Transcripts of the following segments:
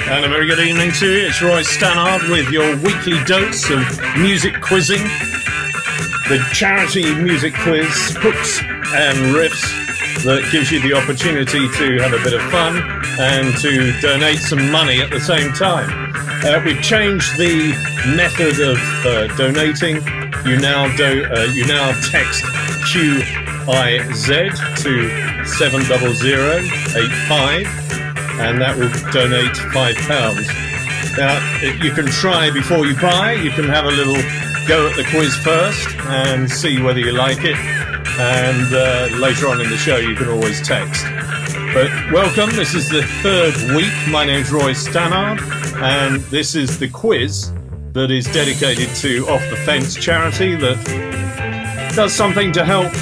And a very good evening to you. It's Roy Stannard with your weekly dose of music quizzing. The charity music quiz, Hooks and Riffs, that gives you the opportunity to have a bit of fun and to donate some money at the same time. We've changed the method of donating. You now text QIZ to 70085. And that will donate £5. Now, you can try before you buy. You can have a little go at the quiz first and see whether you like it. And later on in the show, you can always text. But welcome. This is the third week. My name's Roy Stannard, and this is the quiz that is dedicated to Off the Fence charity that does something to help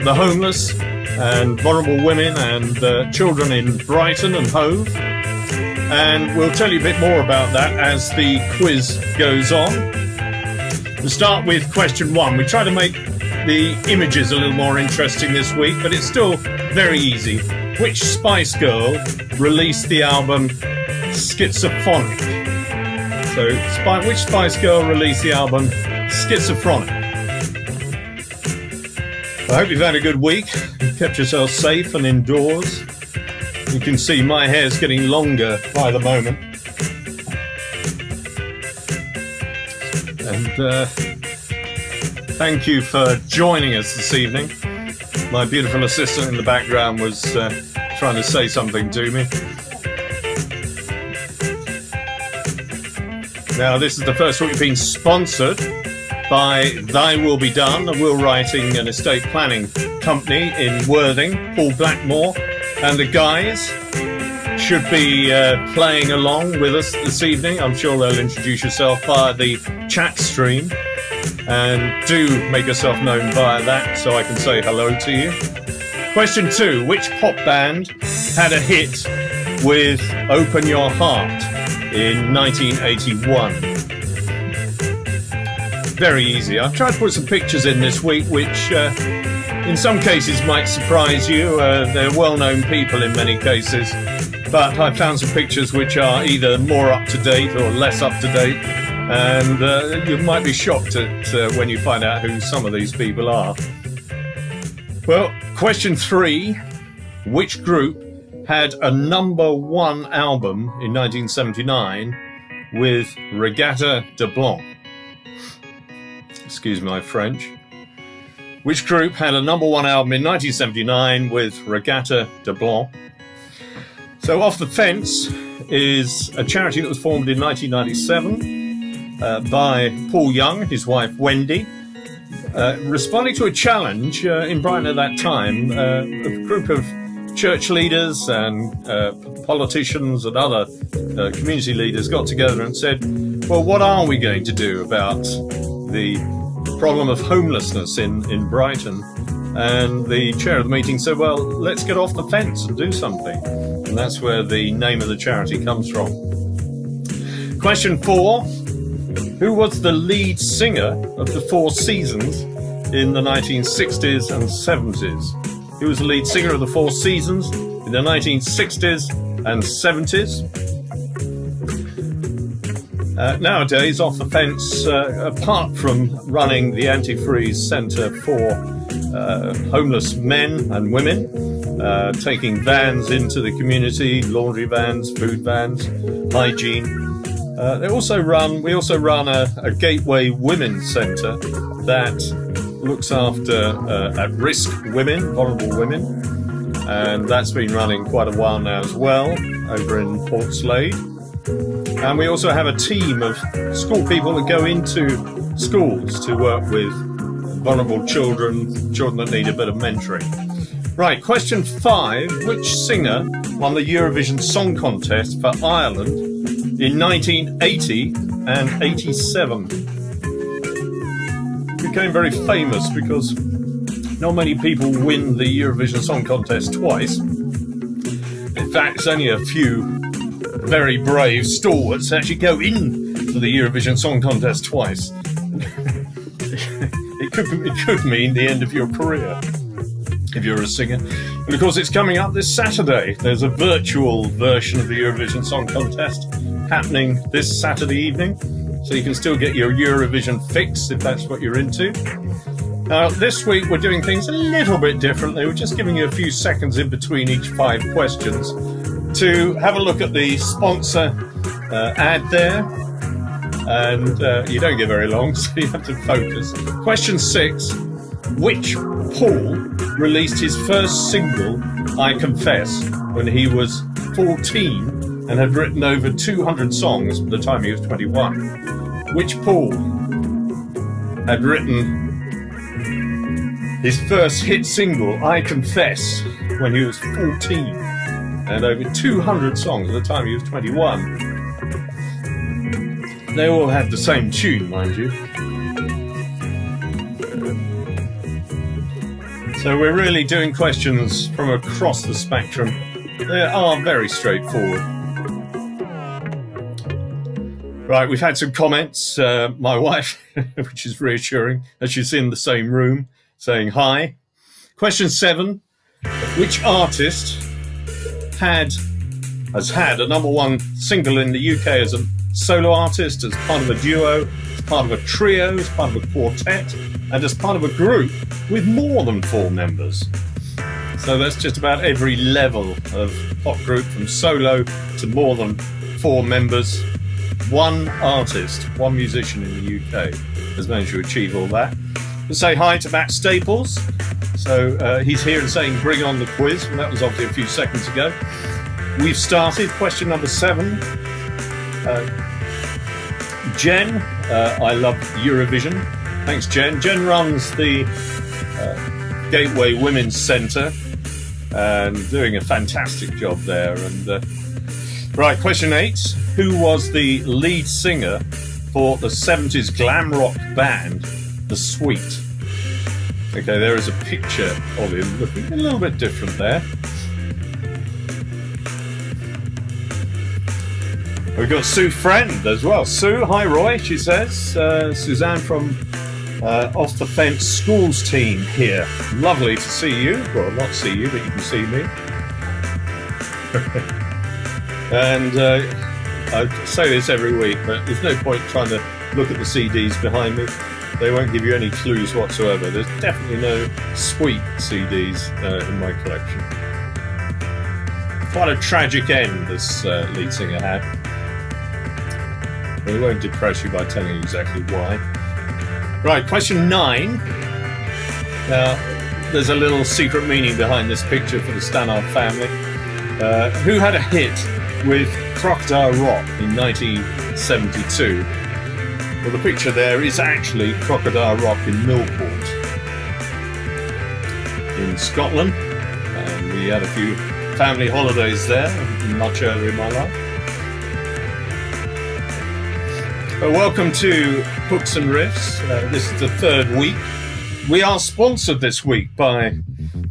the homeless and vulnerable women and children in Brighton and Hove. And we'll tell you a bit more about that as the quiz goes on. We'll start with question one. We try to make the images a little more interesting this week, but it's still very easy. Which Spice Girl released the album Schizophrenic? So, which Spice Girl released the album Schizophrenic? I hope you've had a good week. Kept yourself safe and indoors. You can see my hair's getting longer by the moment. And thank you for joining us this evening. My beautiful assistant in the background was trying to say something to me. Now, this is the first week we've been sponsored by Thy Will Be Done, a will writing and estate planning company in Worthing. Paul Blackmore and the guys should be playing along with us this evening. I'm sure they'll introduce yourself via the chat stream, and do make yourself known via that so I can say hello to you. Question 2. Which pop band had a hit with Open Your Heart in 1981? Very easy. I've tried to put some pictures in this week which in some cases might surprise you. They're well-known people in many cases, but I found some pictures which are either more up-to-date or less up-to-date, and you might be shocked at when you find out who some of these people are. Well, question 3. Which group had a number 1 album in 1979 with Regatta de Blanc? Excuse my French. Which group had a number 1 album in 1979 with Regatta de Blanc? So Off the Fence is a charity that was formed in 1997 by Paul Young and his wife Wendy, responding to a challenge in Brighton at that time. A group of church leaders and politicians and other community leaders got together and said, well, what are we going to do about the problem of homelessness in Brighton? And the chair of the meeting said, well, let's get off the fence and do something. And that's where the name of the charity comes from. Question 4. Who was the lead singer of the Four Seasons in the 1960s and 70s? Who was the lead singer of the Four Seasons in the 1960s and 70s? Nowadays, Off the Fence, apart from running the Antifreeze Centre for homeless men and women, taking vans into the community, laundry vans, food vans, hygiene. We also run a Gateway Women's Centre that looks after at-risk women, vulnerable women, and that's been running quite a while now as well over in Port Slade. And we also have a team of school people that go into schools to work with vulnerable children that need a bit of mentoring. Right, question 5. Which singer won the Eurovision Song Contest for Ireland in 1980 and 87? Became very famous because not many people win the Eurovision Song Contest twice. In fact, it's only a few very brave stalwarts actually go in for the Eurovision Song Contest twice. It could mean the end of your career if you're a singer. And of course, it's coming up this Saturday. There's a virtual version of the Eurovision Song Contest happening this Saturday evening, so you can still get your Eurovision fix if that's what you're into. Now, this week we're doing things a little bit differently. We're just giving you a few seconds in between each 5 questions to have a look at the sponsor ad there. And you don't get very long, so you have to focus. Question 6. Which Paul released his first single, I Confess, when he was 14 and had written over 200 songs by the time he was 21? Which Paul had written his first hit single, I Confess, when he was 14 and over 200 songs at the time he was 21? They all had the same tune, mind you. So we're really doing questions from across the spectrum. They are very straightforward. Right, we've had some comments. My wife, which is reassuring, as she's in the same room, saying hi. Question 7. Which artist has had a #1 single in the UK as a solo artist, as part of a duo, as part of a trio, as part of a quartet, and as part of a group with more than 4 members? So that's just about every level of pop group, from solo to more than 4 members. One artist, one musician in the UK has managed to achieve all that. Let's say hi to Matt Staples. So he's here and saying bring on the quiz. Well, that was obviously a few seconds ago. We've started question number 7. Jen, I love Eurovision. Thanks, Jen. Jen runs the Gateway Women's Centre and doing a fantastic job there. And right, question 8. Who was the lead singer for the 70s glam rock band, The Sweet? Okay, there is a picture of him looking a little bit different there. We've got Sue Friend as well. Sue, hi Roy, she says. Suzanne from Off the Fence Schools team here. Lovely to see you. Well, not see you, but you can see me. And I say this every week, but there's no point trying to look at the CDs behind me. They won't give you any clues whatsoever. There's definitely no Sweet CDs in my collection. Quite a tragic end this lead singer had. We won't depress you by telling you exactly why. Right, question 9. Now, there's a little secret meaning behind this picture for the Stannard family. Who had a hit with Crocodile Rock in 1972? Well, the picture there is actually Crocodile Rock in Millport in Scotland. And we had a few family holidays there much earlier in my life. Welcome to Hooks and Riffs. This is the 3rd week. We are sponsored this week by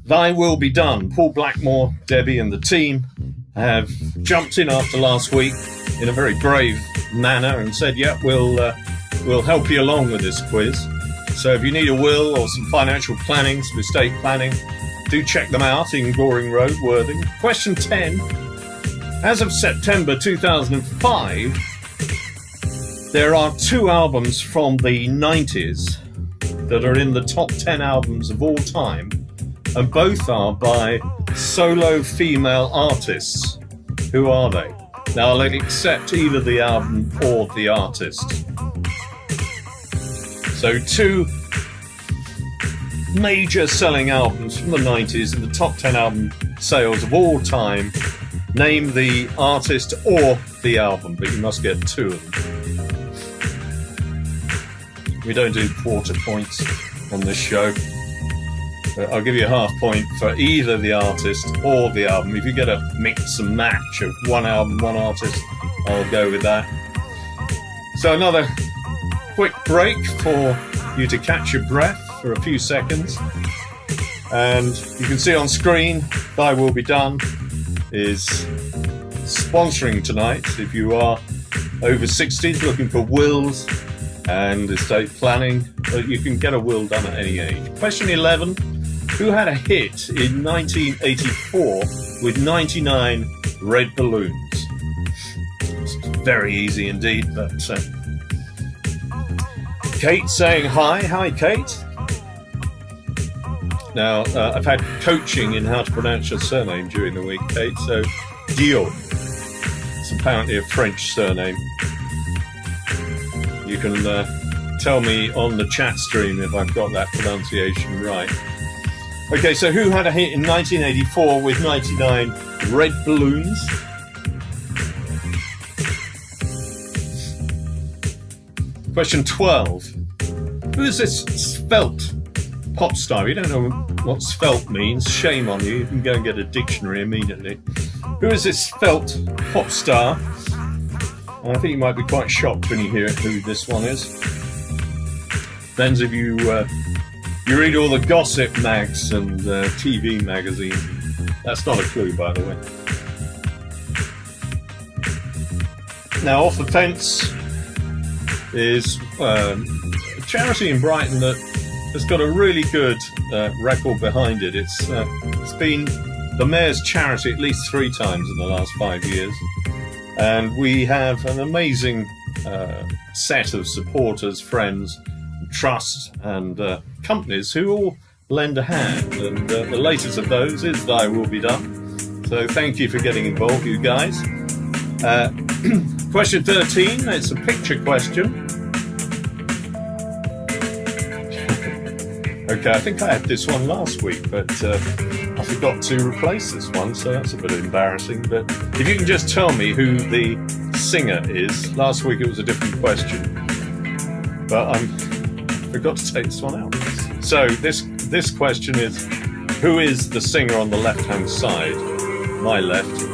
Thy Will Be Done. Paul Blackmore, Debbie and the team have jumped in after last week in a very brave manner and said, yeah, we'll help you along with this quiz. So if you need a will or some financial planning, some estate planning, do check them out in Goring Road, Worthing. Question 10. As of September 2005, there are 2 albums from the 90s that are in the top 10 albums of all time, and both are by solo female artists. Who are they? Now, I'll accept either the album or the artist. So 2 major selling albums from the 90s in the top 10 album sales of all time. Name the artist or the album, but you must get 2 of them. We don't do quarter points on this show. I'll give you a half point for either the artist or the album. If you get a mix and match of one album, one artist, I'll go with that. So another quick break for you to catch your breath for a few seconds. And you can see on screen, Thy Will Be Done is sponsoring tonight. If you are over 60s looking for wills and estate planning, you can get a will done at any age. Question 11. Who had a hit in 1984 with 99 red balloons? It's very easy indeed, but Kate saying hi. Hi, Kate. Now, I've had coaching in how to pronounce your surname during the week, Kate, so Dio. It's apparently a French surname. You can tell me on the chat stream if I've got that pronunciation right. Okay, so who had a hit in 1984 with 99 red balloons? Question 12. Who is this svelte pop star? You don't know what svelte means. Shame on you. You can go and get a dictionary immediately. Who is this svelte pop star? And I think you might be quite shocked when you hear who this one is. Depends if you read all the gossip mags and TV magazines. That's not a clue, by the way. Now, Off the Fence is a charity in Brighton that has got a really good record behind it. It's been the Mayor's charity at least 3 times in the last 5 years. And we have an amazing set of supporters, friends, trusts and companies who all lend a hand. And the latest of those is Thy Will Be Done. So thank you for getting involved, you guys. Question 13, it's a picture question. Okay, I think I had this one last week, but I forgot to replace this one, so that's a bit embarrassing. But if you can just tell me who the singer is. Last week it was a different question, but I forgot to take this one out. So this question is, who is the singer on the left-hand side? My left.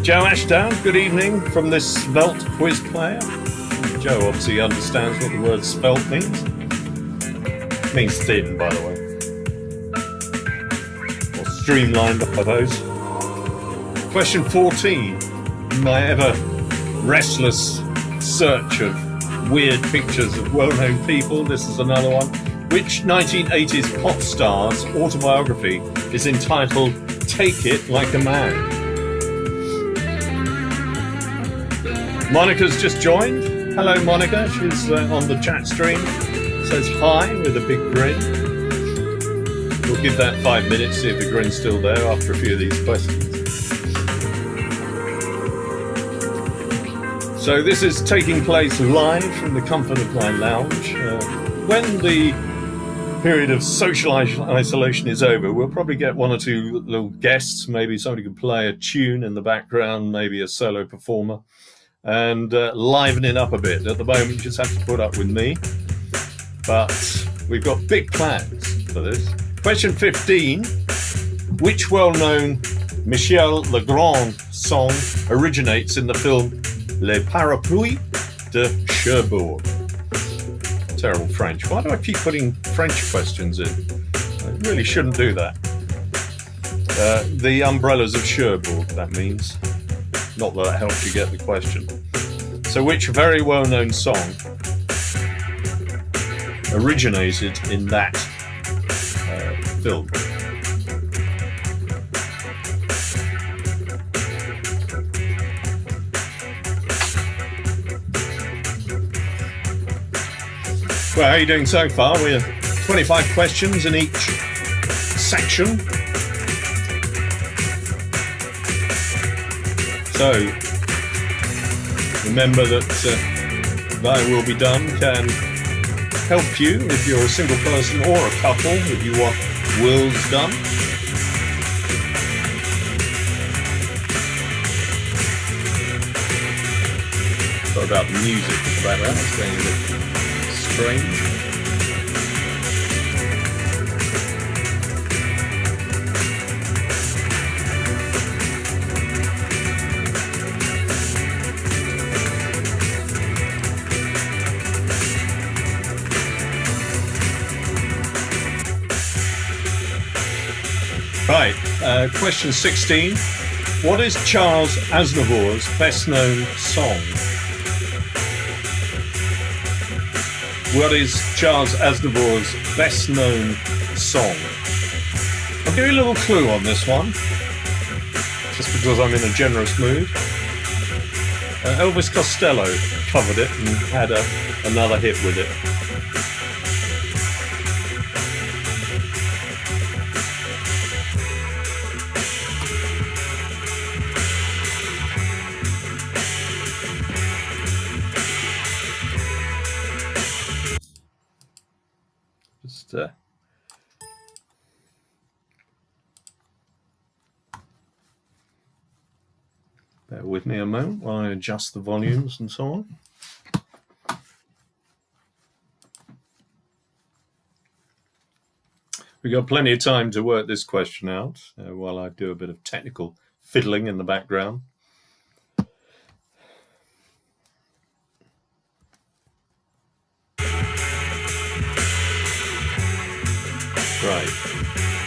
Joe Ashdown, good evening from this svelte quiz player. Joe obviously understands what the word svelte means. It means thin, by the way. Or streamlined, I suppose. Question 14. In my ever restless search of weird pictures of well-known people, this is another one. Which 1980s pop star's autobiography is entitled Take It Like a Man? Monica's just joined. Hello, Monica. She's on the chat stream. Says hi with a big grin. We'll give that 5 minutes, see if the grin's still there after a few of these questions. So this is taking place live from the comfort of my lounge. When the period of social isolation is over, we'll probably get 1 or 2 little guests. Maybe somebody could play a tune in the background, maybe a solo performer, and liven it up a bit. At the moment, you just have to put up with me. But we've got big plans for this. Question 15. Which well-known Michel Legrand song originates in the film Les Parapluies de Cherbourg? Terrible French. Why do I keep putting French questions in? I really shouldn't do that. The umbrellas of Cherbourg, that means. Not that helps you get the question. So which very well-known song originated in that film? Well, how are you doing so far? We're 25 questions in each section. So, remember that Thy Will Be Done can help you if you're a single person or a couple, if you want wills done. Sorry about the music in the background, it's getting a bit strange. Right, question 16. What is Charles Aznavour's best-known song? What is Charles Aznavour's best-known song? I'll give you a little clue on this one, just because I'm in a generous mood. Elvis Costello covered it and had another hit with it. Just bear with me a moment while I adjust the volumes and so on. We've got plenty of time to work this question out while I do a bit of technical fiddling in the background. Right.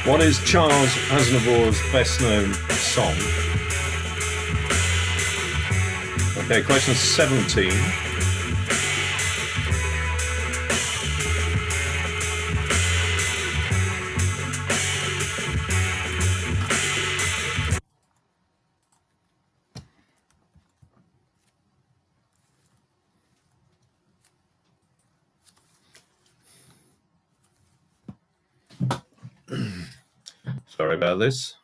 What is Charles Aznavour's best-known song? Okay, question 17. Sorry about this.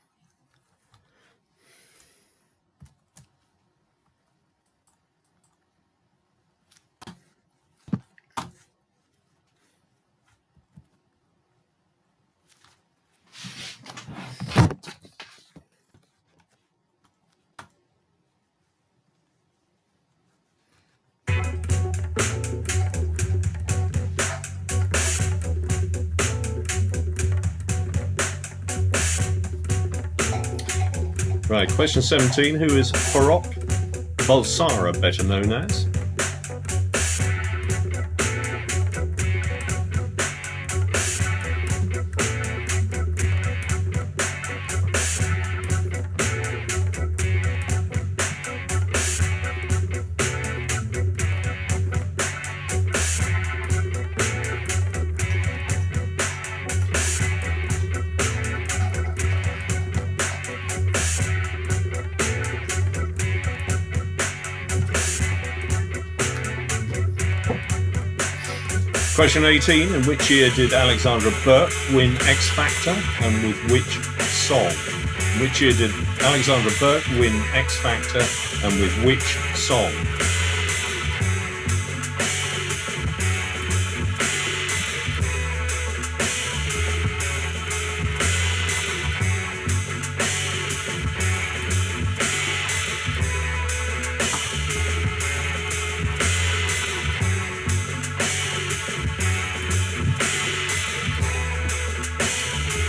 Right, question 17. Who is Farrokh Bulsara better known as? Question 18. In which year did Alexandra Burke win X Factor and with which song? In which year did Alexandra Burke win X Factor and with which song?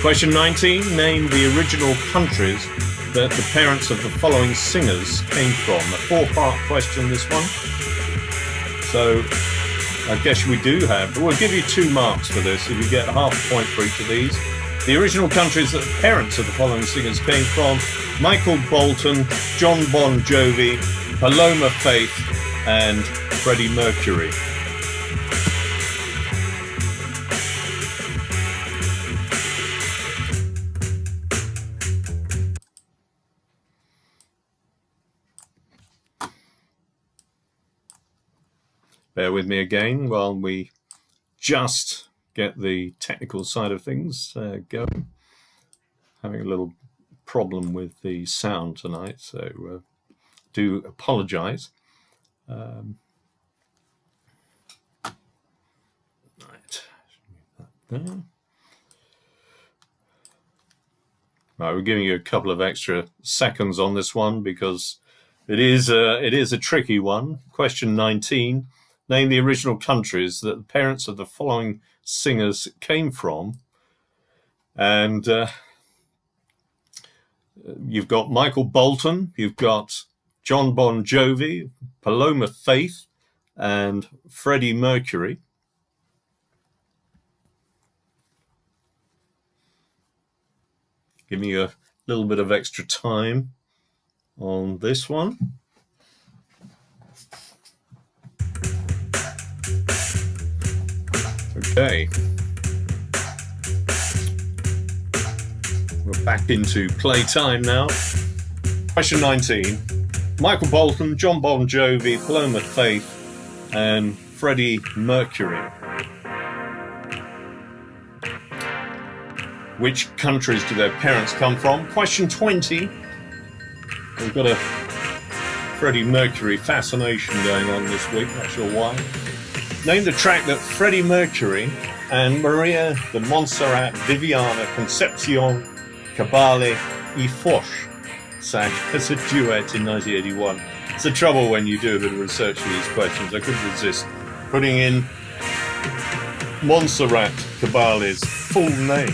Question 19. Name the original countries that the parents of the following singers came from. A four-part question, this one. So I guess we do have, we'll give you 2 marks for this if you get half a point for each of these. The original countries that the parents of the following singers came from: Michael Bolton, John Bon Jovi, Paloma Faith, and Freddie Mercury. Bear with me again while we just get the technical side of things going. Having a little problem with the sound tonight, so do apologise. Right. There. Right, we're giving you a couple of extra seconds on this one because it is a tricky one. Question 19. Name the original countries that the parents of the following singers came from. And you've got Michael Bolton, you've got John Bon Jovi, Paloma Faith, and Freddie Mercury. Give me a little bit of extra time on this one. Okay. we're back into playtime now. Question 19. Michael Bolton, John Bon Jovi, Paloma Faith, and Freddie Mercury. Which countries do their parents come from? Question 20. We've got a Freddie Mercury fascination going on this week, not sure why. Name the track that Freddie Mercury and Maria de Montserrat Viviana Concepcion Cabale y Foch sang as a duet in 1981. It's the trouble when you do a bit of research for these questions. I couldn't resist putting in Montserrat Cabale's full name,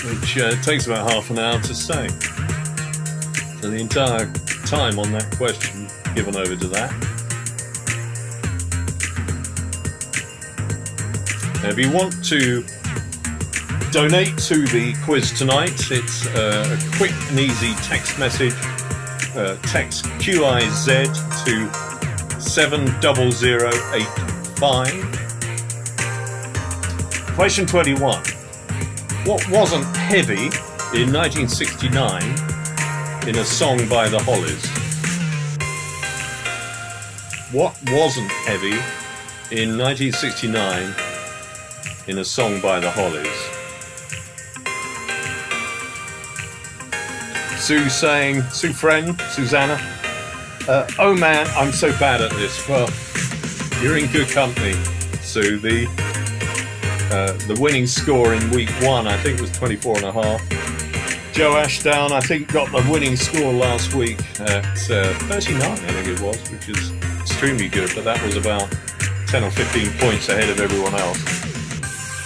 which takes about half an hour to say. So the entire time on that question given over to that. Now, if you want to donate to the quiz tonight, it's a quick and easy text message. Text QIZ to 70085. Question 21. What wasn't heavy in 1969 in a song by the Hollies? What wasn't heavy in 1969 in a song by the Hollies? Sue saying, Sue friend, Susanna, oh man, I'm so bad at this. Well, you're in good company, Sue. The winning score in week 1, I think, was 24.5. Joe Ashdown, I think, got the winning score last week at 39, I think it was, which is extremely good, but that was about 10 or 15 points ahead of everyone else.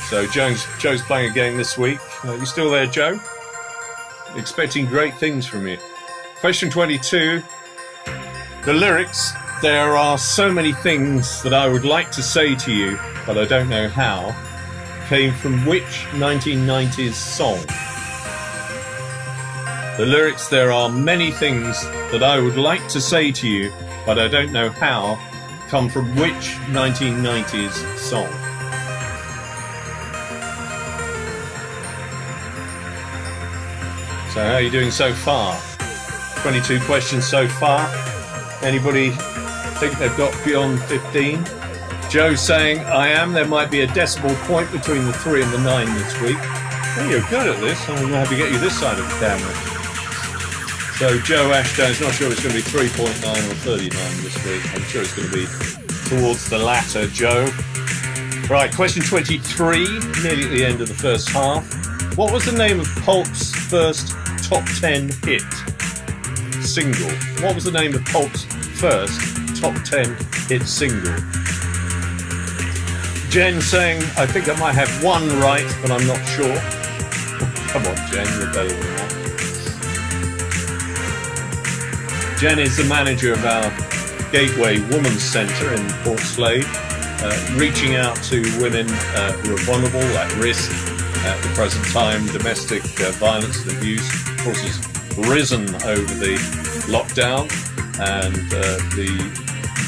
So Joe's playing a game this week. You still there, Joe? Expecting great things from you. Question 22. The lyrics, there are so many things that I would like to say to you, but I don't know how, came from which 1990s song? The lyrics, there are many things that I would like to say to you, but I don't know how, come from which 1990s song? So how are you doing so far? 22 questions so far. Anybody think they've got beyond 15? Joe saying, I am. There might be a decimal point between the 3 and the 9 this week. Oh, you're good at this. I'm going to have to get you this side of the camera. So Joe Ashdown's not sure it's going to be 3.9 or 39 this week. I'm sure it's going to be towards the latter, Joe. Right, question 23, nearly at the end of the first half. What was the name of Pulp's first top 10 hit single? What was the name of Pulp's first top 10 hit single? Jen saying, I think I might have one right, but I'm not sure. Come on, Jen, you're better than that. Jen is the manager of our Gateway Women's Centre in Port Slade, reaching out to women who are vulnerable, at risk at the present time. Domestic violence and abuse, of course, has risen over the lockdown, and the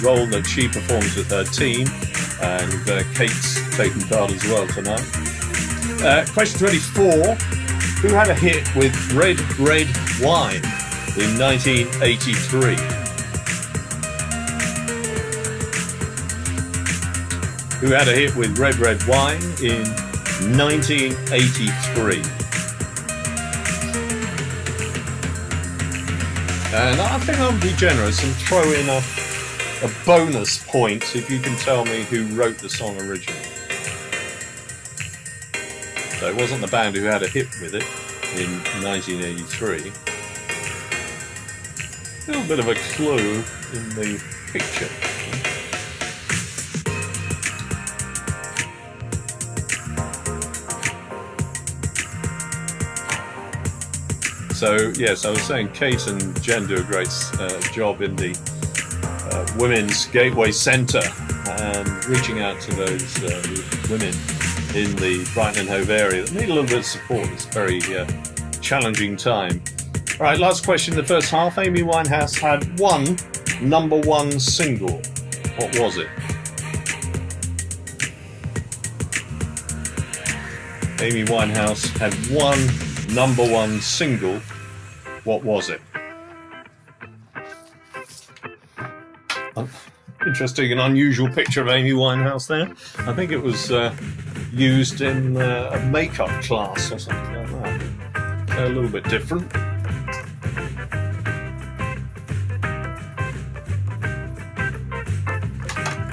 role that she performs with her team, and Kate's taking part as well tonight. Question 24. Who had a hit with Red Red Wine in 1983? Who had a hit with Red Red Wine in 1983? And I think I'll be generous and throw in a bonus point if you can tell me who wrote the song originally. So it wasn't the band who had a hit with it in 1983. A little bit of a clue in the picture. So, yes, I was saying Kate and Jen do a great job in the Women's Gateway Centre and reaching out to those women in the Brighton and Hove area that need a little bit of support. It's a very challenging time. All right, last question in the first half. Amy Winehouse had one number one single. What was it? Amy Winehouse had one #1 single. What was it? Interesting and unusual picture of Amy Winehouse there. I think it was used in a makeup class or something like that. A little bit different.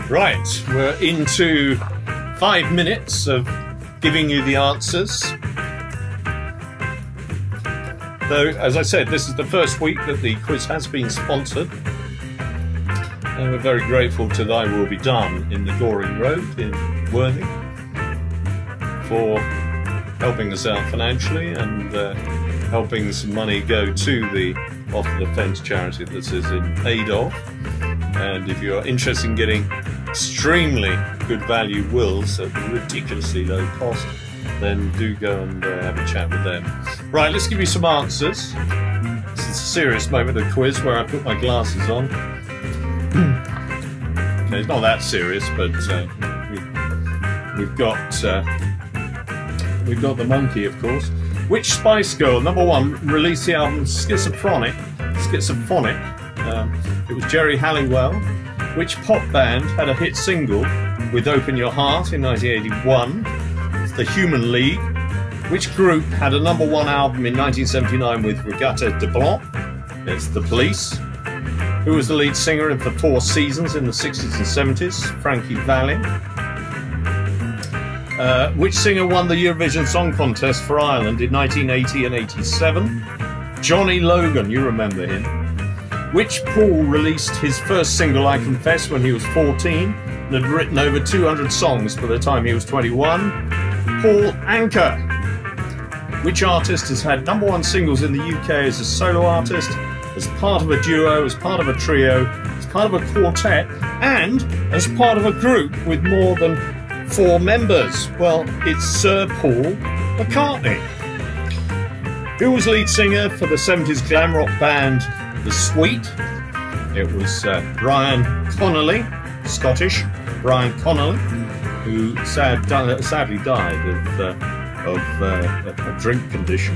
Right, we're into 5 minutes of giving you the answers. Though, as I said, this is the first week that the quiz has been sponsored. And we're very grateful to Thy Will Be Done in the Goring Road in Worthing for helping us out financially and helping some money go to the Off the Fence charity that this is in aid of. And if you're interested in getting extremely good value wills at ridiculously low cost, then do go and have a chat with them. Right, let's give you some answers. This is a serious moment of the quiz where I put my glasses on. Okay, it's not that serious, but we've got the monkey, of course. Which Spice Girl, #1, released the album Schizophonic? It was Jerry Halliwell. Which pop band had a hit single with Open Your Heart in 1981? It's the Human League. Which group had a #1 album in 1979 with Regatta de Blanc? It's The Police. Who was the lead singer of the Four Seasons in the 60s and 70s? Frankie Valli. Which singer won the Eurovision Song Contest for Ireland in 1980 and 87? Johnny Logan, you remember him. Which Paul released his first single, I Confess, when he was 14 and had written over 200 songs by the time he was 21? Paul Anka. Which artist has had #1 singles in the UK as a solo artist, as part of a duo, as part of a trio, as part of a quartet, and as part of a group with more than 4 members? Well, it's Sir Paul McCartney. Who was lead singer for the 70s glam rock band The Sweet? It was Brian Connolly, Scottish Brian Connolly, who sadly died of a drink condition.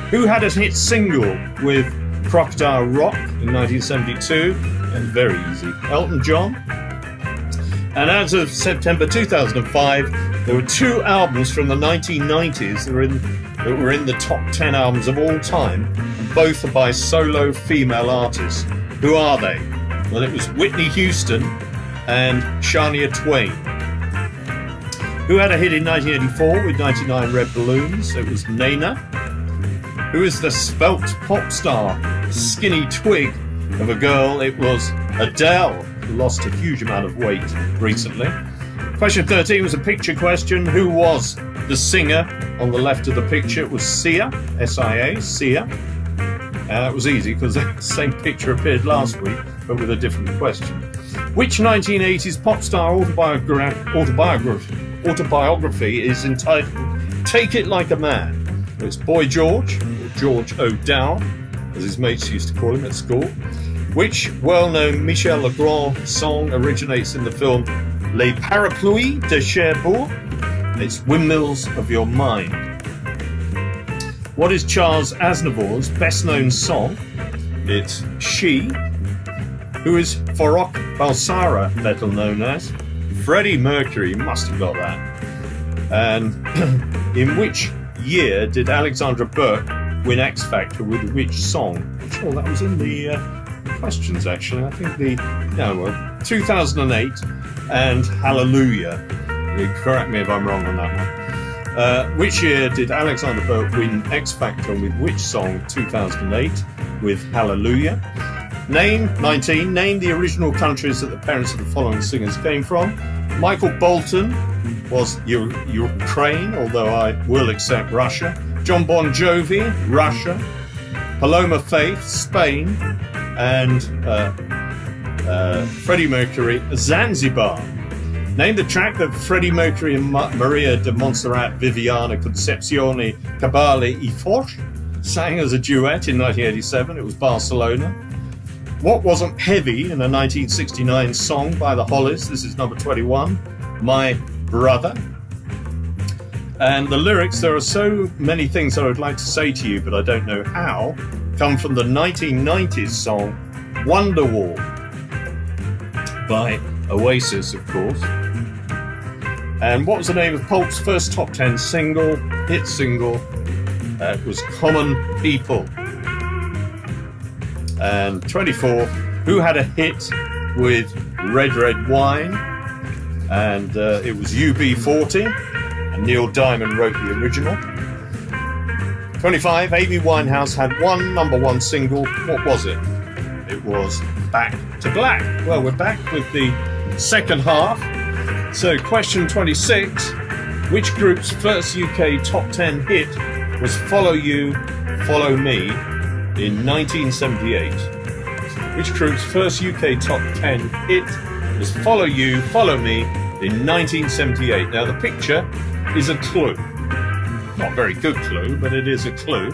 Who had a hit single with Crocodile Rock in 1972? And very easy, Elton John. And as of September 2005, there were 2 albums from the 1990s that were in the top 10 albums of all time. Both are by solo female artists. Who are they? Well, it was Whitney Houston and Shania Twain. Who had a hit in 1984 with 99 Red Balloons? It was Nena. Who is the svelte pop star, skinny twig of a girl? It was Adele, who lost a huge amount of weight recently. Question 13 was a picture question. Who was the singer on the left of the picture? It was Sia, S-I-A, Sia. That was easy because the same picture appeared last week, but with a different question. Which 1980s pop star autobiography is entitled Take It Like a Man? It's Boy George, or George O'Dowd, as his mates used to call him at school. Which well-known Michel Legrand song originates in the film Les Parapluies de Cherbourg? It's Windmills of Your Mind. What is Charles Aznavour's best-known song? It's She. Who is Farrokh Balsara better known as? Freddie Mercury, must have got that. And in which year did Alexandra Burke win X Factor with which song? I'm sure that was in the questions, actually. I think 2008 and Hallelujah. You correct me if I'm wrong on that one. Which year did Alexandra Burke win X Factor with which song? 2008 with Hallelujah. Name the original countries that the parents of the following singers came from. Michael Bolton was Ukraine, although I will accept Russia. John Bon Jovi, Russia. Paloma Faith, Spain. And Freddie Mercury, Zanzibar. Name the track that Freddie Mercury and Maria de Montserrat Viviana Concepcione Cabale y Foch sang as a duet in 1987. It was Barcelona. What wasn't heavy in a 1969 song by the Hollies? This is number 21, My Brother. And the lyrics, there are so many things I would like to say to you, but I don't know how, come from the 1990s song Wonderwall by Oasis, of course. And what was the name of Pulp's first top 10 single, hit single? It was Common People. And 24, who had a hit with Red Red Wine? And it was UB40. And Neil Diamond wrote the original. 25, Amy Winehouse had one number one single. What was it? It was Back to Black. Well, we're back with the second half. So question 26, which group's first UK top 10 hit was Follow You, Follow Me in 1978? Which group's first UK top 10 hit was Follow You, Follow Me in 1978? Now the picture is a clue. Not a very good clue, but it is a clue.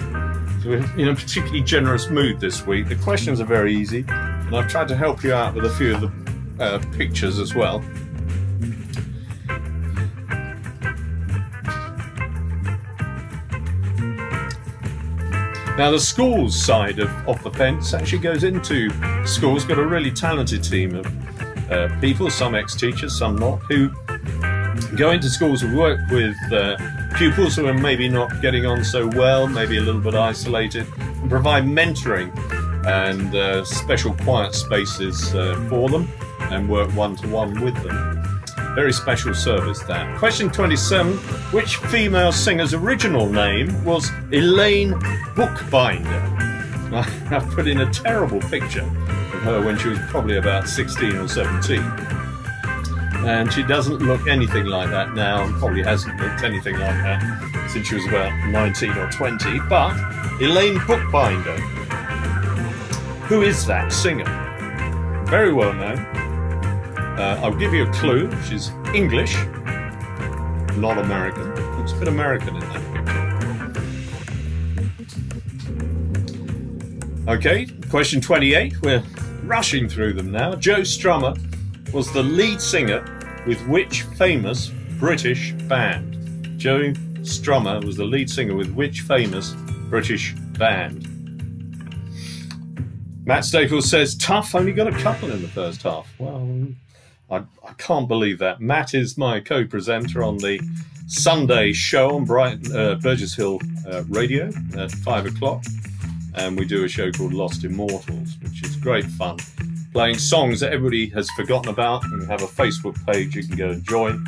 So we're in a particularly generous mood this week. The questions are very easy, and I've tried to help you out with a few of the pictures as well. Now the schools side of the fence actually goes into schools. Got a really talented team of people, some ex-teachers, some not, who go into schools and work with pupils who are maybe not getting on so well, maybe a little bit isolated, and provide mentoring and special quiet spaces for them and work one-to-one with them. Very special service, that. Question 27, which female singer's original name was Elaine Bookbinder? I've put in a terrible picture of her when she was probably about 16 or 17. And she doesn't look anything like that now, and probably hasn't looked anything like that since she was about 19 or 20. But Elaine Bookbinder, who is that singer? Very well known. I'll give you a clue. She's English, not American. Looks a bit American in that picture. Okay, question 28. We're rushing through them now. Joe Strummer was the lead singer with which famous British band? Joe Strummer was the lead singer with which famous British band? Matt Staples says, tough, only got a couple in the first half. Well, I can't believe that. Matt is my co-presenter on the Sunday show on Burgess Hill Radio at 5 o'clock. And we do a show called Lost Immortals, which is great fun. Playing songs that everybody has forgotten about. And we have a Facebook page you can go and join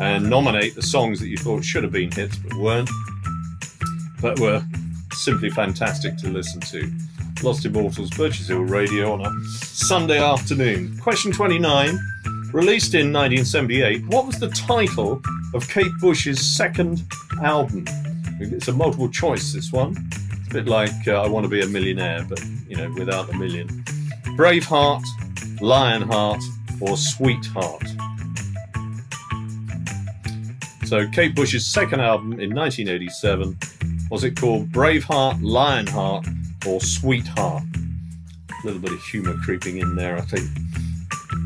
and nominate the songs that you thought should have been hits but weren't, but were simply fantastic to listen to. Lost Immortals, Burgess Hill Radio on a Sunday afternoon. Question 29, released in 1978, what was the title of Kate Bush's second album? It's a multiple choice, this one. It's a bit like I Want to Be a Millionaire, but, without the million. Braveheart, Lionheart, or Sweetheart? So Kate Bush's second album in 1987, was it called Braveheart, Lionheart, or Sweetheart? A little bit of humour creeping in there, I think.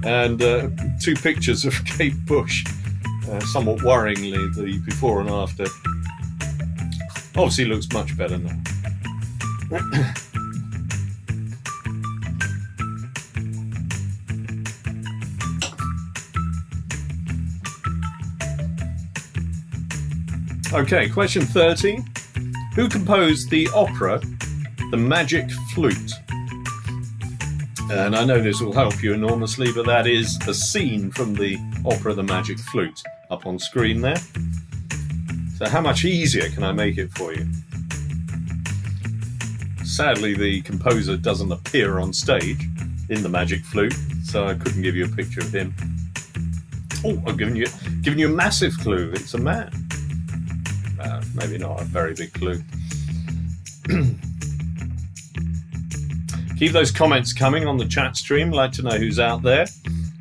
And two pictures of Kate Bush, somewhat worryingly, the before and after. Obviously looks much better now. Okay, question 30. Who composed the opera The Magic Flute? And I know this will help you enormously, but that is a scene from the opera The Magic Flute up on screen there. So how much easier can I make it for you? Sadly, the composer doesn't appear on stage in The Magic Flute, so I couldn't give you a picture of him. Oh, I've given you a massive clue. It's a man. Maybe not a very big clue. Keep those comments coming on the chat stream. I'd like to know who's out there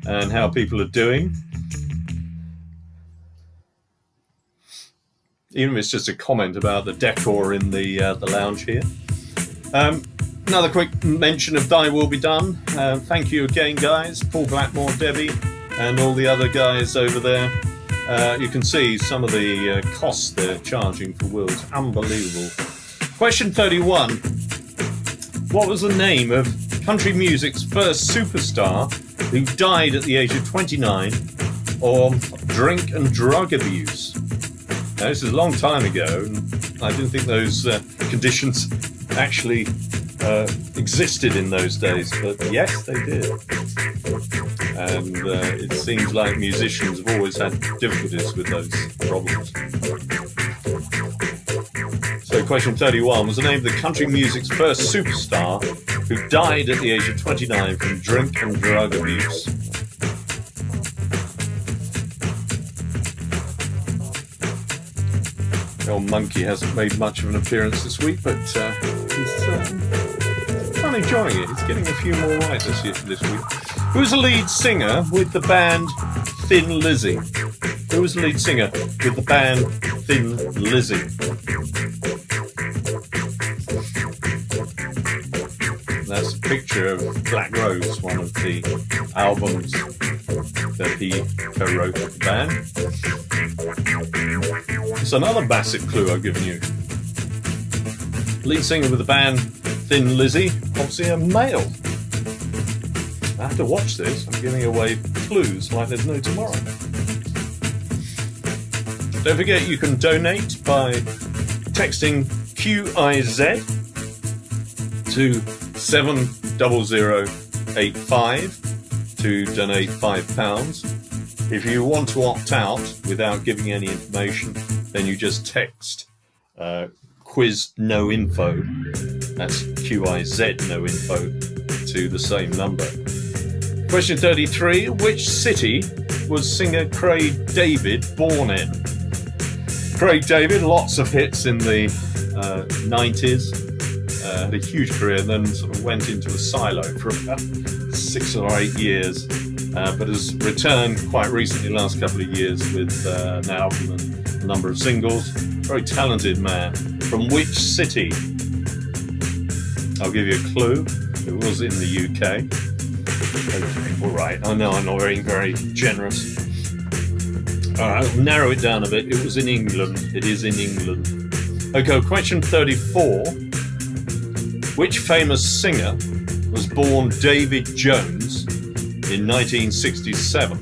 and how people are doing. Even if it's just a comment about the decor in the lounge here. Another quick mention of Thy Will Be Done. Thank you again, guys. Paul Blackmore, Debbie, and all the other guys over there you can see some of the costs they're charging for Worlds. Unbelievable. Question 31. What was the name of country music's first superstar who died at the age of 29 of drink and drug abuse? Now, this is a long time ago, and I didn't think those conditions actually existed in those days, but yes, they did. And it seems like musicians have always had difficulties with those problems. So question 31 was the name of the country music's first superstar who died at the age of 29 from drink and drug abuse. The old monkey hasn't made much of an appearance this week, but he's kind of enjoying it. He's getting a few more right this week. Who was the lead singer with the band Thin Lizzy? Who was the lead singer with the band Thin Lizzy? That's a picture of Black Rose, one of the albums that he co-wrote with the band. It's another massive clue I've given you. Lead singer with the band Thin Lizzy, obviously a male. I have to watch this. I'm giving away clues like there's no tomorrow. Don't forget you can donate by texting QIZ to 70085 to donate £5. If you want to opt out without giving any information, then you just text quiz no info, that's QIZ no info, to the same number. Question 33, which city was singer Craig David born in? Craig David, lots of hits in the 90s, had a huge career, and then sort of went into a silo for about 6 or 8 years, but has returned quite recently, the last couple of years, with an album and a number of singles. Very talented man. From which city? I'll give you a clue. It was in the UK. Okay, all right. I know I'm not very generous. I'll narrow it down a bit. It was in England. It is in England. Okay, question 34. Which famous singer was born David Jones in 1967?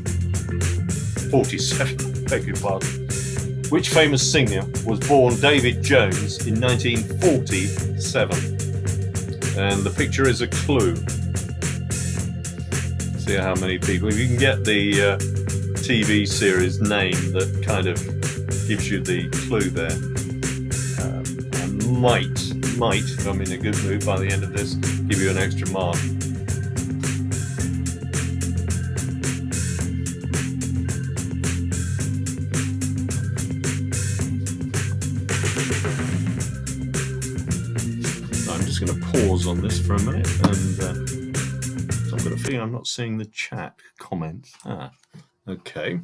47, beg your pardon. Which famous singer was born David Jones in 1947? And the picture is a clue. See how many people. If you can get the TV series name that kind of gives you the clue there, I might, if I'm in a good mood by the end of this, give you an extra mark. I'm just going to pause on this for a minute, and so I've got a feeling I'm not seeing the chat comments. Okay.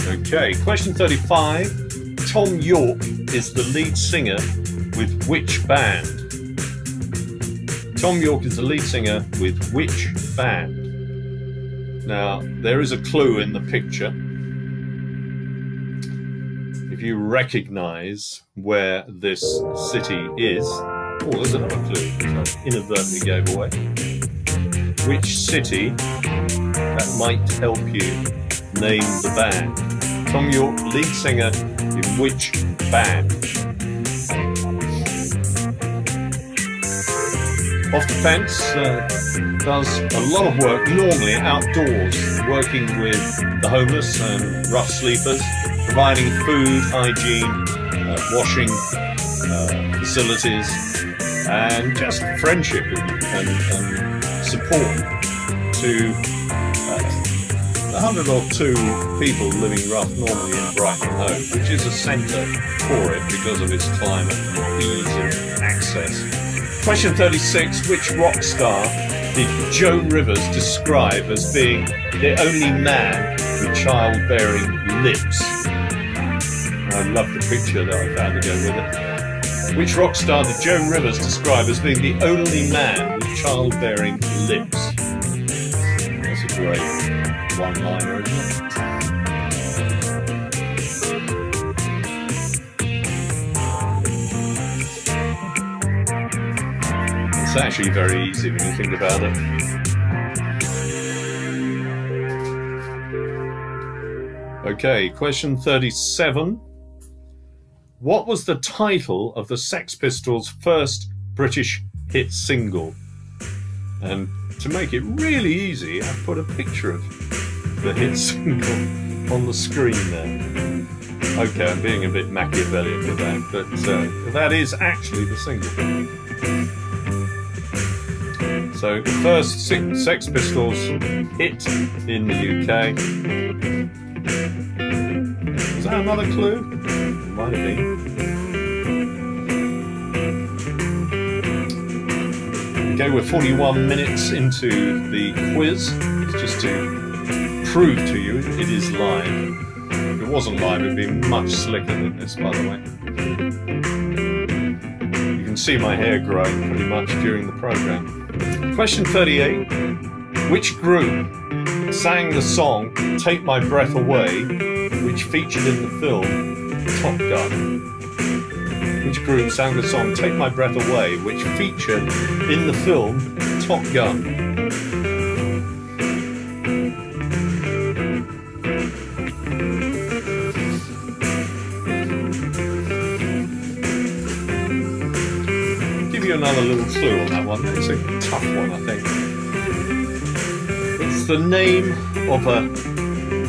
Okay, question 35. Tom York is the lead singer with which band? Tom York is the lead singer with which band? Now, there is a clue in the picture. If you recognise where this city is... Oh, there's another clue which I inadvertently gave away. Which city? That might help you name the band. Tom York, lead singer in which band? Off the Fence does a lot of work, normally outdoors, working with the homeless and rough sleepers, providing food, hygiene, washing facilities, and just friendship and support to 102 people living rough normally in Brighton Home, which is a centre for it because of its climate and ease of access. Question 36, which rock star did Joan Rivers describe as being the only man with childbearing lips? I love the picture that I found to go with it. Which rock star did Joan Rivers describe as being the only man with childbearing lips? That's a great one-liner, isn't it? It's actually very easy when you think about it. Okay, question 37. What was the title of the Sex Pistols' first British hit single? And to make it really easy, I've put a picture of the hit single on the screen there. Okay, I'm being a bit Machiavellian with that, but that is actually the single. So the first Sex Pistols hit in the UK. Is that another clue? It might have been. Okay, we're 41 minutes into the quiz. It's just to prove to you it is live. If it wasn't live, it would be much slicker than this, by the way. You can see my hair growing pretty much during the program. Question 38. Which group sang the song Take My Breath Away, which featured in the film Top Gun? Which group sang the song Take My Breath Away, which featured in the film Top Gun? I'll give you another little clue on that one. It's a tough one, I think. It's the name of a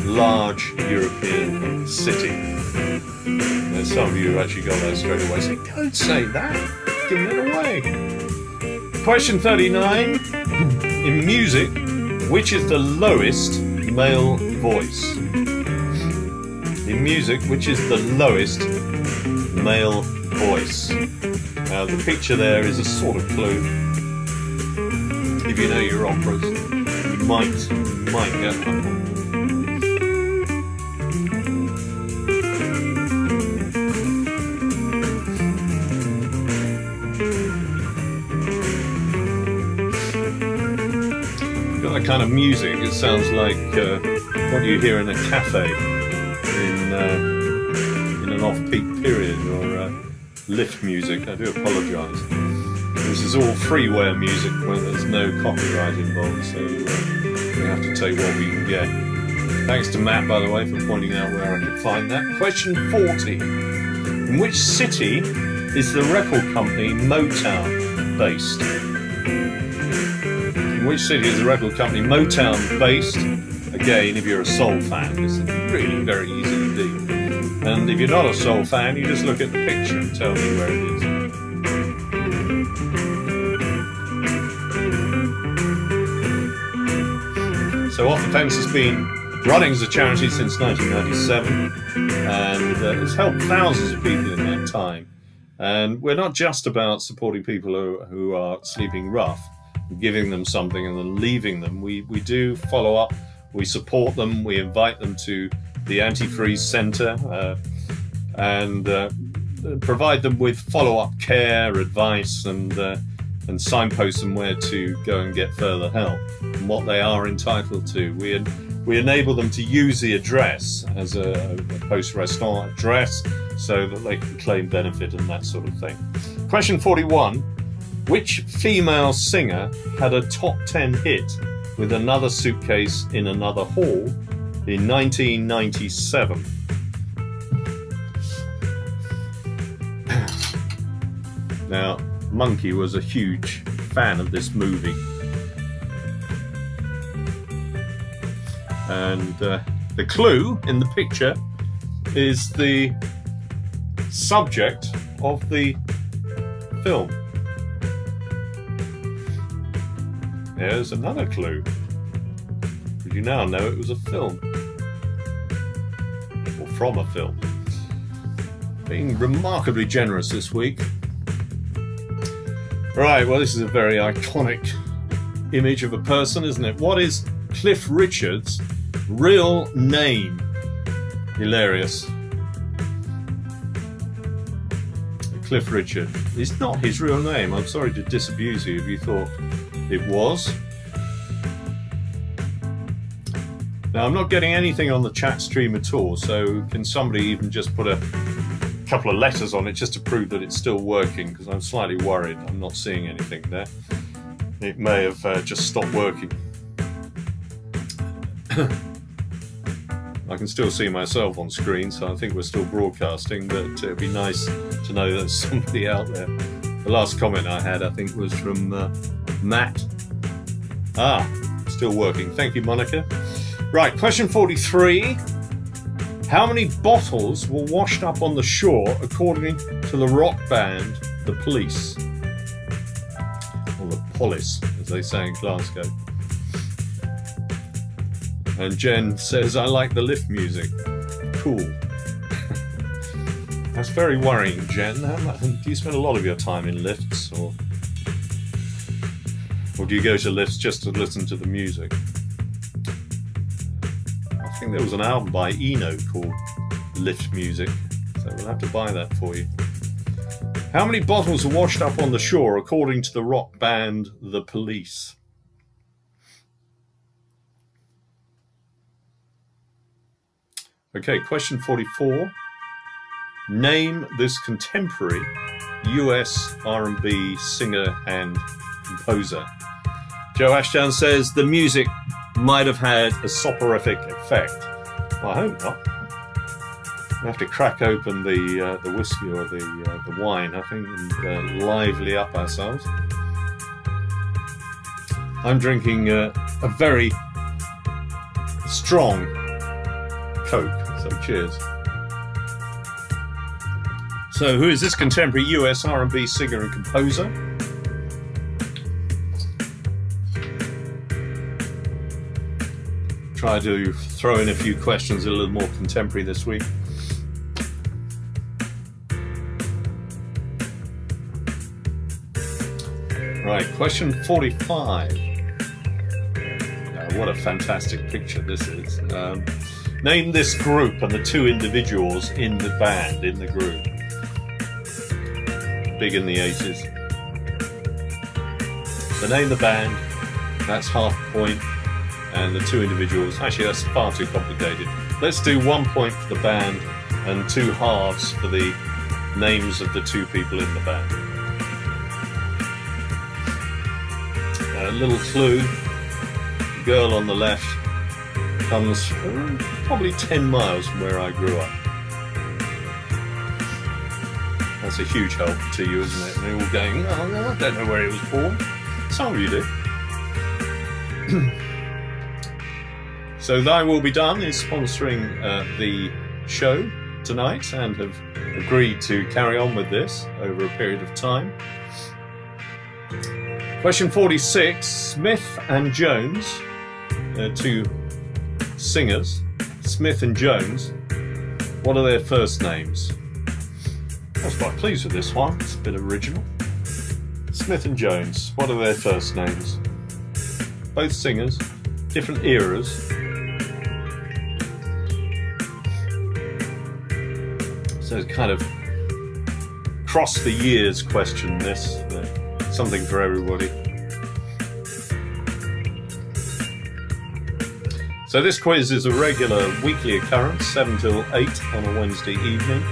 large European city. There's some of you who actually got that straight away. Say, don't say that. Giving it away. Question 39. In music, which is the lowest male voice? In music, which is the lowest male voice? Now, the picture there is a sort of clue. If you know your operas, you might get that one. That kind of music, it sounds like what you hear in a cafe in an off-peak period, or lift music. I do apologise. This is all freeware music when there's no copyright involved, so we have to take what we can get. Thanks to Matt, by the way, for pointing out where I could find that. Question 40. In which city is the record company Motown based? Which city is the record company Motown based? Again, if you're a soul fan, it's really very easy indeed. And if you're not a soul fan, you just look at the picture and tell me where it is. So Off the Fence has been running as a charity since 1997, and it's helped thousands of people in that time. And we're not just about supporting people who are sleeping rough, giving them something and then leaving them. We do follow up, we support them, we invite them to the Anti-Freeze Centre and provide them with follow-up care, advice, and signpost them where to go and get further help and what they are entitled to. We enable them to use the address as a post-restaurant address so that they can claim benefit and that sort of thing. Question 41. Which female singer had a top 10 hit with Another Suitcase in Another Hall in 1997? Now, Monkey was a huge fan of this movie. And the clue in the picture is the subject of the film. There's another clue. You now know it was a film. Or from a film. Being remarkably generous this week. Right, well, this is a very iconic image of a person, isn't it? What is Cliff Richard's real name? Hilarious. Cliff Richard. It's not his real name. I'm sorry to disabuse you if you thought it was. Now, I'm not getting anything on the chat stream at all, so can somebody even just put a couple of letters on it just to prove that it's still working, because I'm slightly worried. I'm not seeing anything there. It may have just stopped working. I can still see myself on screen, so I think we're still broadcasting, but it'd be nice to know there's somebody out there. The last comment I had, I think, was from Matt. Still working. Thank you, Monica. Right, question 43. How many bottles were washed up on the shore according to the rock band The Police? Or the Police, as they say in Glasgow. And Jen says, I like the lift music. Cool. That's very worrying, Jen. Do you spend a lot of your time in lifts? Or do you go to lifts just to listen to the music? I think there was an album by Eno called Lift Music, so we'll have to buy that for you. How many bottles are washed up on the shore according to the rock band The Police? Okay, question 44. Name this contemporary US R&B singer and composer. Joe Ashdown says the music might have had a soporific effect. Well, I hope not. We have to crack open the whiskey or the wine, I think, and lively up ourselves. I'm drinking a very strong Coke, so cheers. So, who is this contemporary US R&B singer and composer? Try to throw in a few questions a little more contemporary this week. Right, question 45. What a fantastic picture this is. Name this group and the two individuals in the band, in the group. Big in the 80s. So name the band, that's half a point. And the two individuals, actually that's far too complicated. Let's do 1 point for the band and 2 halves for the names of the two people in the band. A little clue, the girl on the left comes probably 10 miles from where I grew up. That's a huge help to you, isn't it? And they're all going, oh, I don't know where he was born. Some of you do. So Thy Will Be Done is sponsoring the show tonight and have agreed to carry on with this over a period of time. Question 46, Smith and Jones, two singers, Smith and Jones, what are their first names? I was quite pleased with this one, it's a bit original. Smith and Jones, what are their first names? Both singers, different eras. So it's kind of cross the years question this, something for everybody. So this quiz is a regular weekly occurrence, 7 till 8 on a Wednesday evening.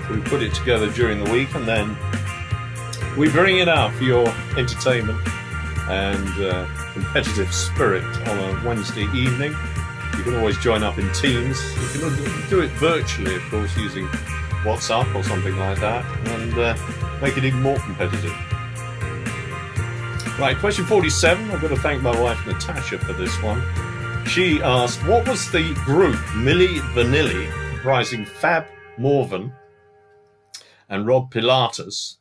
So we put it together during the week and then we bring it out for your entertainment and competitive spirit on a Wednesday evening. You can always join up in teams. You can do it virtually, of course, using WhatsApp or something like that, and make it even more competitive. Right, question 47. I've got to thank my wife Natasha for this one. She asked, what was the group Milli Vanilli, comprising Fab Morvan and Rob Pilatus,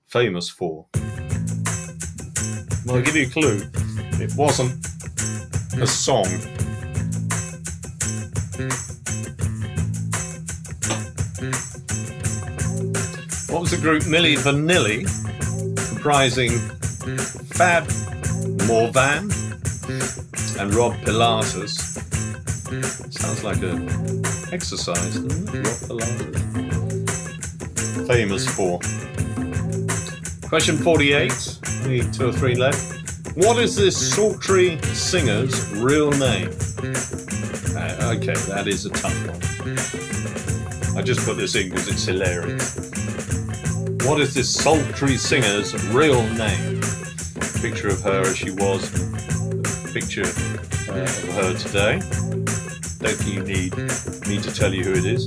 famous for? Well, I'll give you a clue. It wasn't a song. What was the group Milli Vanilli, comprising Fab Morvan and Rob Pilatus? Sounds like an exercise, doesn't it? Rob Pilatus. Famous for. Question 48. Need 2 or 3 left. What is this sultry singer's real name? Okay, that is a tough one. I just put this in because it's hilarious. What is this sultry singer's real name? Picture of her as she was. Picture of her today. Don't think you need me to tell you who it is.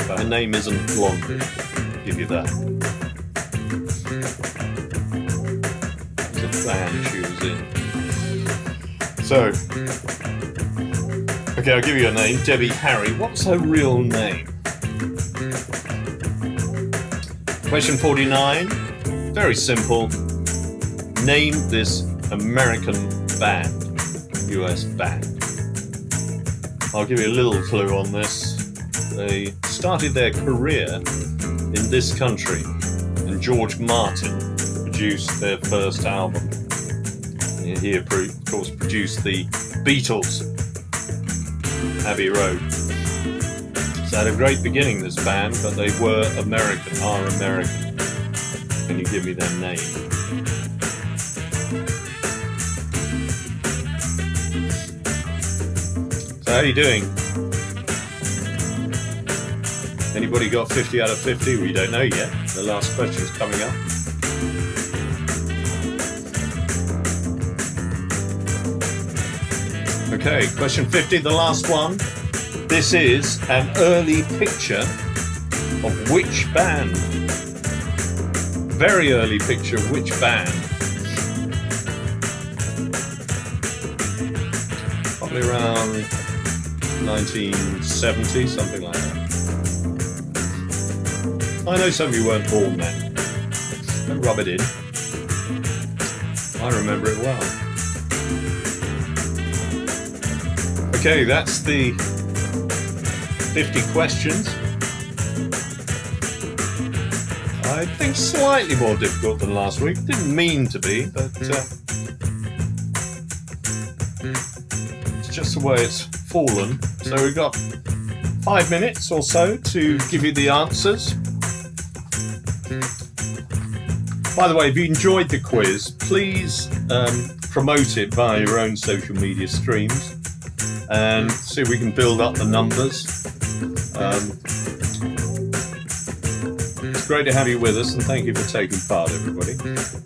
But her name isn't Blondie. I'll give you that. It's a band she was in. So, okay, I'll give you a name. Debbie Harry. What's her real name? Question 49. Very simple. Name this American band. US band. I'll give you a little clue on this. They started their career in this country, and George Martin produced their first album. He, of course, produced the Beatles' Abbey Road. So they had a great beginning, this band, but they were American, are American. Can you give me their name? So how are you doing? Anybody got 50 out of 50? We don't know yet. The last question's coming up. Okay, question 50, the last one. This is an early picture of which band? Very early picture of which band? Probably around 1970, something like that. I know some of you weren't born then. Don't rub it in. I remember it well. Okay, that's the 50 questions. I think slightly more difficult than last week. Didn't mean to be, but it's just the way it's fallen. So we've got 5 minutes or so to give you the answers. By the way, if you enjoyed the quiz, please promote it via your own social media streams and see if we can build up the numbers. It's great to have you with us, and thank you for taking part, everybody.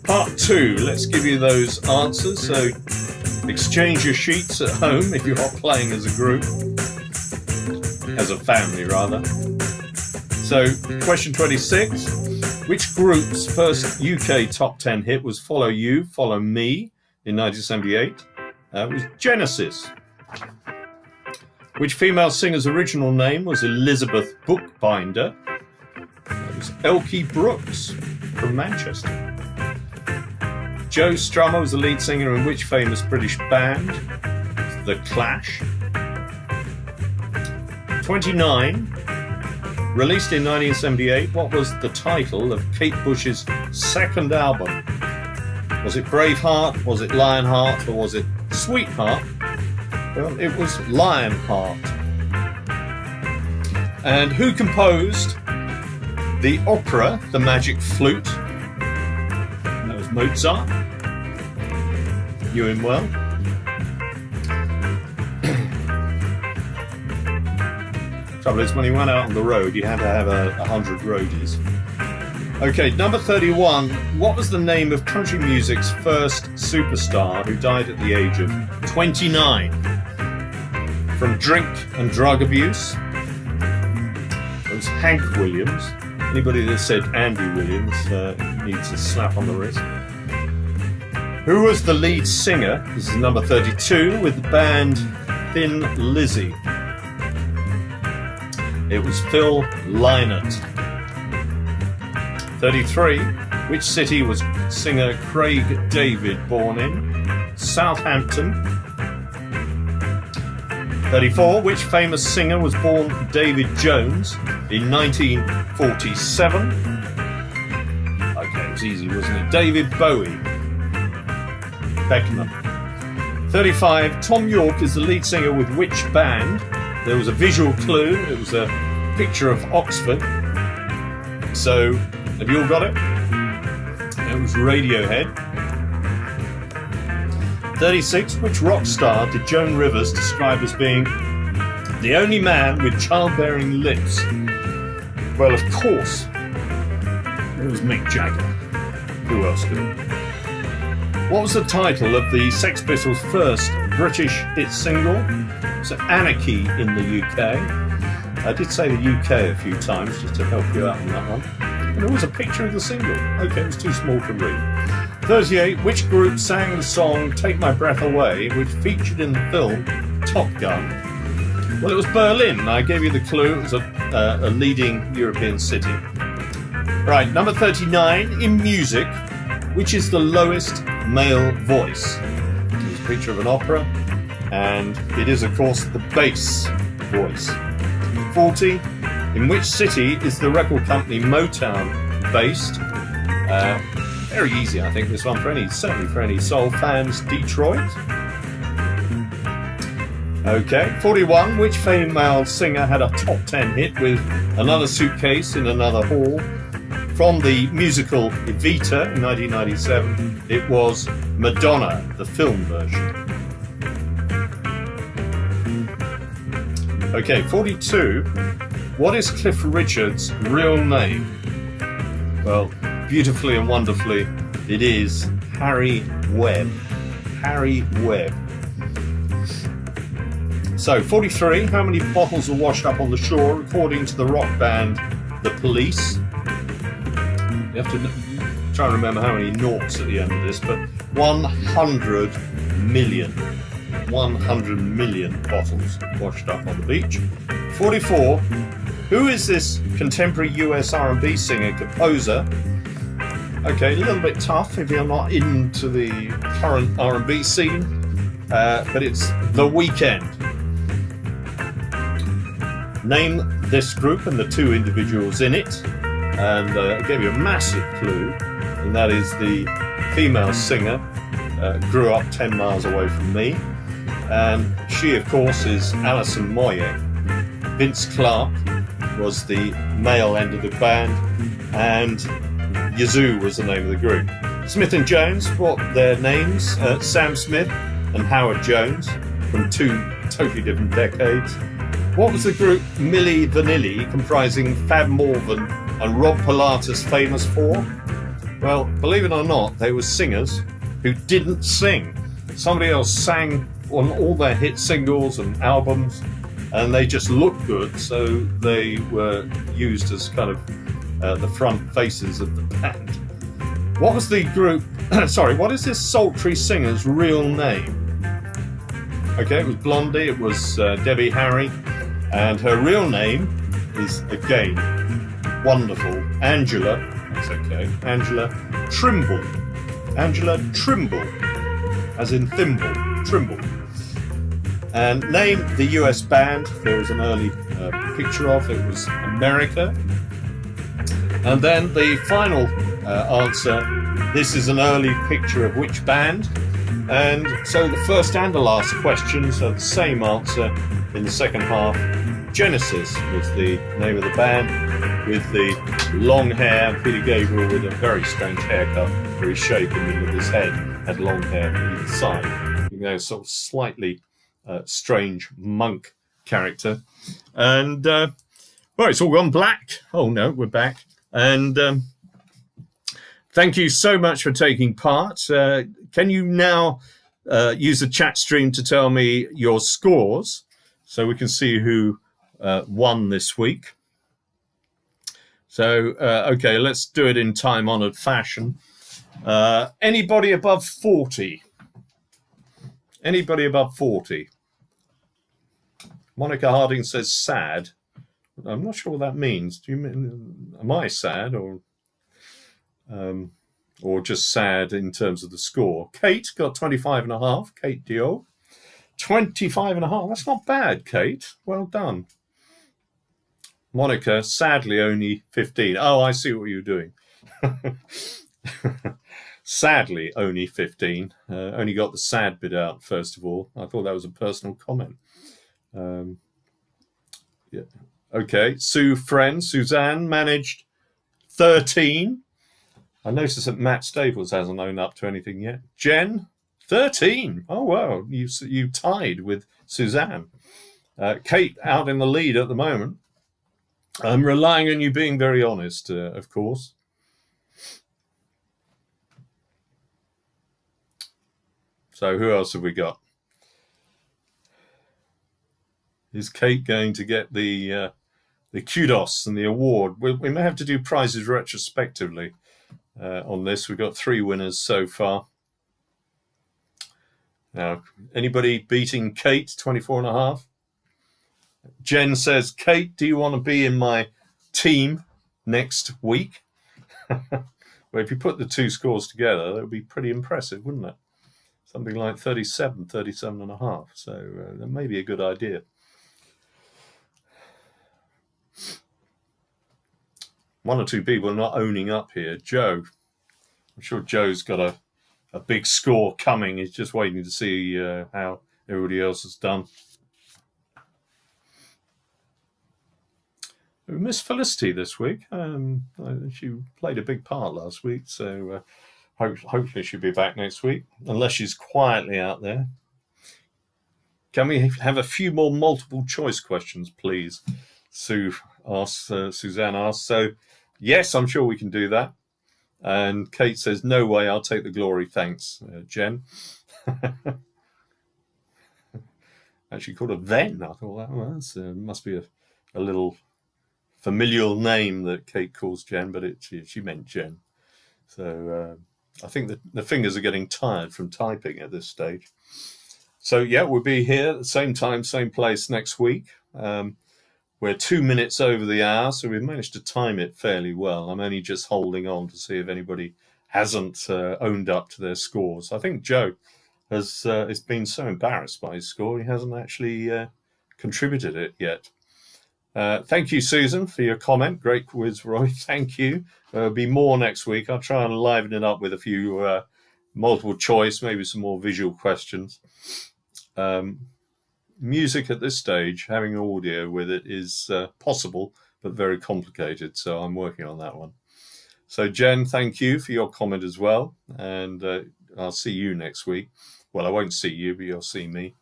Part 2, let's give you those answers. So exchange your sheets at home if you're playing as a group, as a family rather. So question 26. Which group's first UK top 10 hit was Follow You, Follow Me in 1978? It was Genesis. Which female singer's original name was Elizabeth Bookbinder? It was Elkie Brooks from Manchester. Joe Strummer was the lead singer in which famous British band? The Clash. 29. Released in 1978, what was the title of Kate Bush's second album? Was it Braveheart, was it Lionheart, or was it Sweetheart? Well, it was Lionheart. And who composed the opera The Magic Flute? That was Mozart. Knew him well. Trouble is, when he went out on the road, you had to have 100 roadies. Okay, number 31. What was the name of country music's first superstar who died at the age of 29? From drink and drug abuse? It was Hank Williams. Anybody that said Andy Williams needs a slap on the wrist. Who was the lead singer? This is number 32 with the band Thin Lizzy. It was Phil Lynott. 33. Which city was singer Craig David born in? Southampton. 34. Which famous singer was born David Jones in 1947? Okay, it was easy, wasn't it? David Bowie. Beckham. 35. Tom York is the lead singer with which band? There was a visual clue. It was a picture of Oxford. So, have you all got it? It was Radiohead. 36. Which rock star did Joan Rivers describe as being the only man with childbearing lips? Well, of course, it was Mick Jagger. Who else could it? What was the title of the Sex Pistols' first British hit single? So Anarchy in the UK. I did say the UK a few times just to help you out on that one. And there was a picture of the single. Okay, it was too small to read. 38. Which group sang the song Take My Breath Away, which featured in the film Top Gun? Well, it was Berlin. I gave you the clue. It was a leading European city. Right, number 39. In music, which is the lowest male voice? It's a picture of an opera, and it is, of course, the bass voice. 40. In which city is the record company Motown based? Very easy, I think, this one, certainly for any soul fans. Detroit. Okay. 41. Which female singer had a top 10 hit with Another Suitcase in Another Hall? From the musical Evita in 1997, it was Madonna, the film version. Okay, 42. What is Cliff Richard's real name? Well, beautifully and wonderfully, it is Harry Webb. Harry Webb. So, 43. How many bottles are washed up on the shore according to the rock band The Police? You have to try and remember how many noughts at the end of this, but 100 million. 100 million bottles washed up on the beach. 44. Who is this contemporary US R&B singer, composer? Okay, a little bit tough if you're not into the current R&B scene, but it's The Weeknd. Name this group and the two individuals in it, and I gave you a massive clue, and that is the female singer grew up 10 miles away from me, and she, of course, is Alison Moyet. Vince Clarke was the male end of the band, and Yazoo was the name of the group. Smith and Jones, what their names? Sam Smith and Howard Jones, from two totally different decades. What was the group Milli Vanilli, comprising Fab Morvan and Rob Pilatus, famous for? Well, believe it or not, they were singers who didn't sing. Somebody else sang on all their hit singles and albums, and they just looked good, so they were used as kind of the front faces of the band. What was the group, what is this sultry singer's real name? Okay, it was Blondie, it was Debbie Harry, and her real name is, again, wonderful, Angela Trimble. Angela Trimble, as in thimble, Trimble. And name the US band. There was an early picture of it was America. And then the final answer, this is an early picture of which band. And so the first and the last questions are the same answer in the second half. Genesis was the name of the band, with the long hair. Peter Gabriel with a very strange haircut, very shape in the middle of his head, had long hair on either side. You know, sort of slightly strange monk character. And, well, it's all gone black. Oh, no, we're back. And thank you so much for taking part. Can you now use the chat stream to tell me your scores so we can see who won this week? So, okay, let's do it in time-honoured fashion. Anybody above 40? Anybody above 40? Monica Harding says sad. I'm not sure what that means. Do you mean, am I sad or just sad in terms of the score? Kate got 25.5. Kate Dio. 25.5. That's not bad, Kate. Well done. Monica, sadly, only 15. Oh, I see what you're doing. Sadly, only 15. Only got the sad bit out, first of all. I thought that was a personal comment. Yeah. Okay, Suzanne managed 13. I noticed that Matt Staples hasn't owned up to anything yet. Jen, 13. Oh, wow. You tied with Suzanne. Kate out in the lead at the moment. I'm relying on you being very honest, of course. So who else have we got? Is Kate going to get the kudos and the award? We may have to do prizes retrospectively on this. We've got 3 winners so far. Now, anybody beating Kate, 24.5? Jen says, Kate, do you want to be in my team next week? Well, if you put the 2 scores together, that would be pretty impressive, wouldn't it? Something like 37.5. So that may be a good idea. One or two people are not owning up here. Joe, I'm sure Joe's got a big score coming. He's just waiting to see how everybody else has done. We missed Felicity this week. She played a big part last week, so hopefully she'll be back next week, unless she's quietly out there. Can we have a few more multiple choice questions, please? Suzanne asks. So, yes, I'm sure we can do that. And Kate says, no way, I'll take the glory, thanks, Jen. Actually called her Ven. I thought, well, that must be a little familial name that Kate calls Jen, but she meant Jen. So I think that the fingers are getting tired from typing at this stage. So, yeah, we'll be here at the same time, same place next week. We're 2 minutes over the hour, so we've managed to time it fairly well. I'm only just holding on to see if anybody hasn't owned up to their scores. I think Joe has been so embarrassed by his score, he hasn't actually contributed it yet. Thank you, Susan, for your comment. Great quiz, Roy. Thank you. There'll be more next week. I'll try and liven it up with a few multiple choice, maybe some more visual questions. Music at this stage, having audio with it is possible, but very complicated. So I'm working on that one. So Jen, thank you for your comment as well. And I'll see you next week. Well, I won't see you, but you'll see me.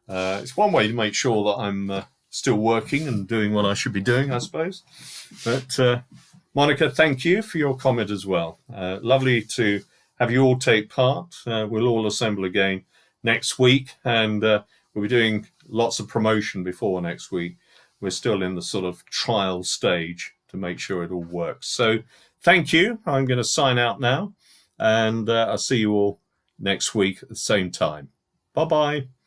It's one way to make sure that I'm still working and doing what I should be doing, I suppose. But Monica, thank you for your comment as well. Lovely to have you all take part. We'll all assemble again next week, and we'll be doing lots of promotion before next week. We're still in the sort of trial stage to make sure it all works. So thank you. I'm going to sign out now, and I'll see you all next week at the same time. Bye-bye.